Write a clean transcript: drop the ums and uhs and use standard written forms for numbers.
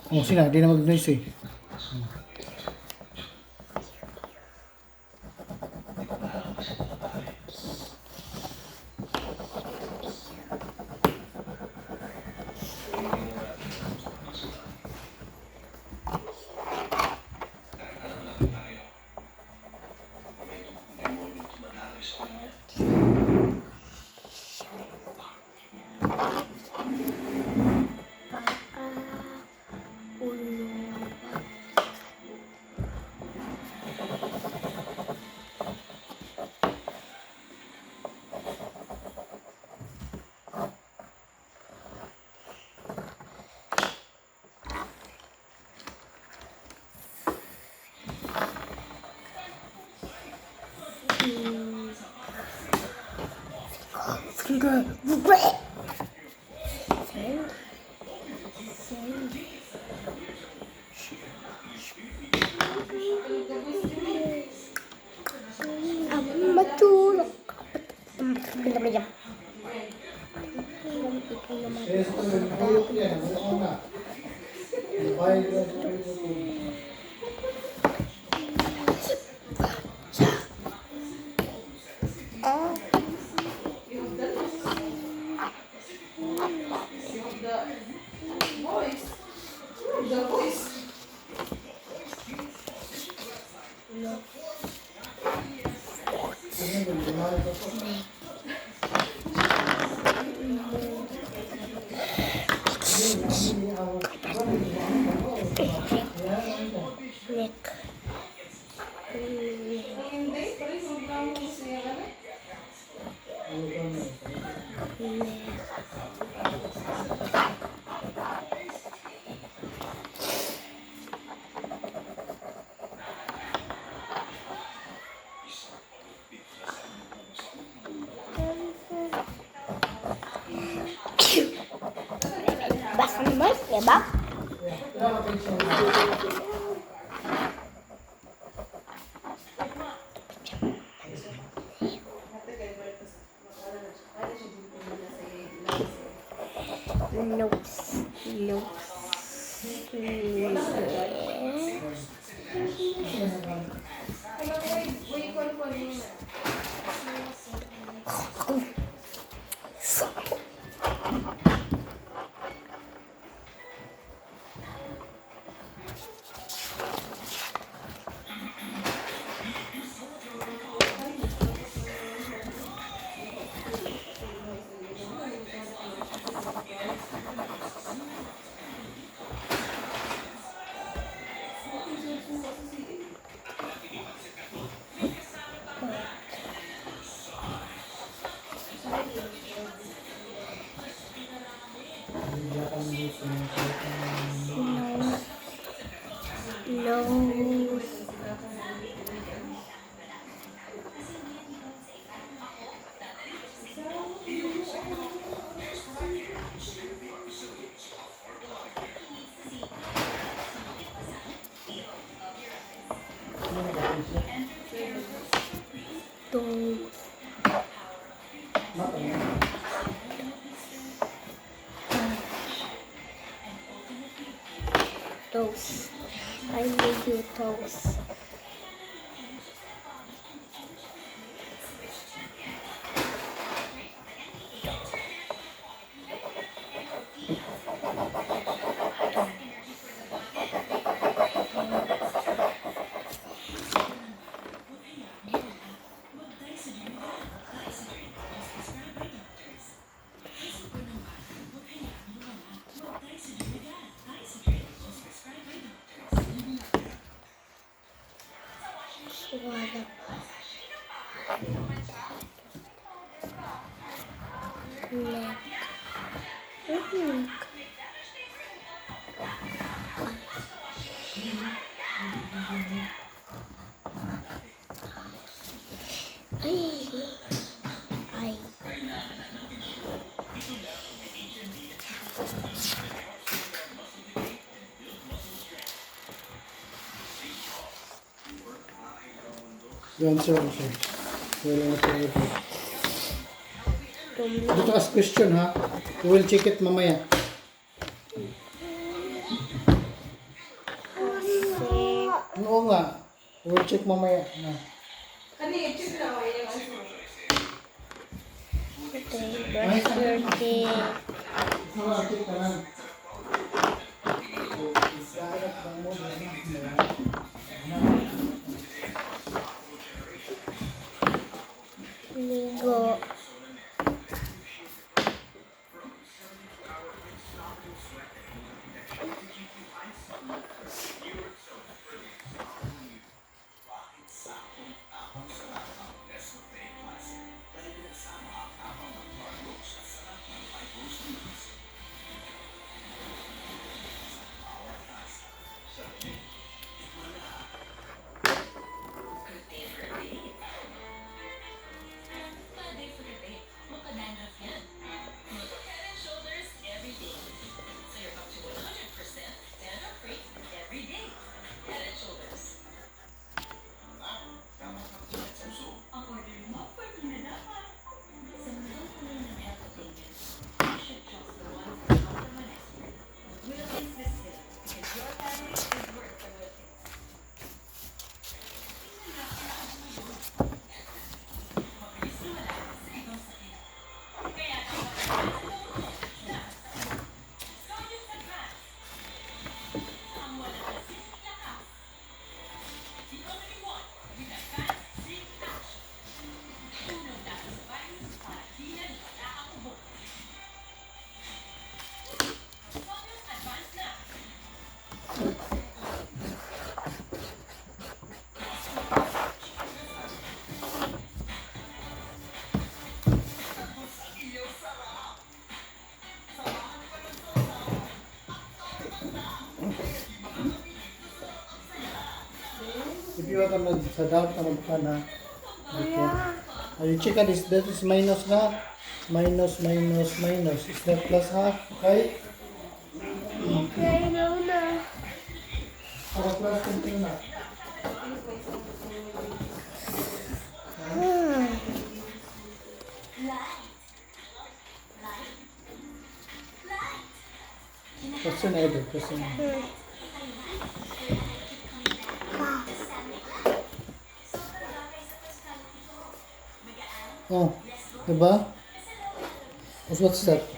Oh, sige na, di na mag-noise eh. Finger. Matulog. Pinamayam. Neck. Basta naman, diba? Nose. Nose. Toes. Toes. I need your toes. Swallow. Neck. Neck. Ay. Yan, sir. Wala na tayo. Dito ask question ha. We will check it mamaya. Oo nga. We'll check mamaya. Na. Today, brush your teeth. Wala, check ka lang. Ligo. If you want to sa doubt na magkana. Okay. You check this. That is minus na. Minus, minus, minus. Is that plus half? Okay? Okay, no na. Para plus kunti na. Question na ito. Question na. Oh, diba? What's that?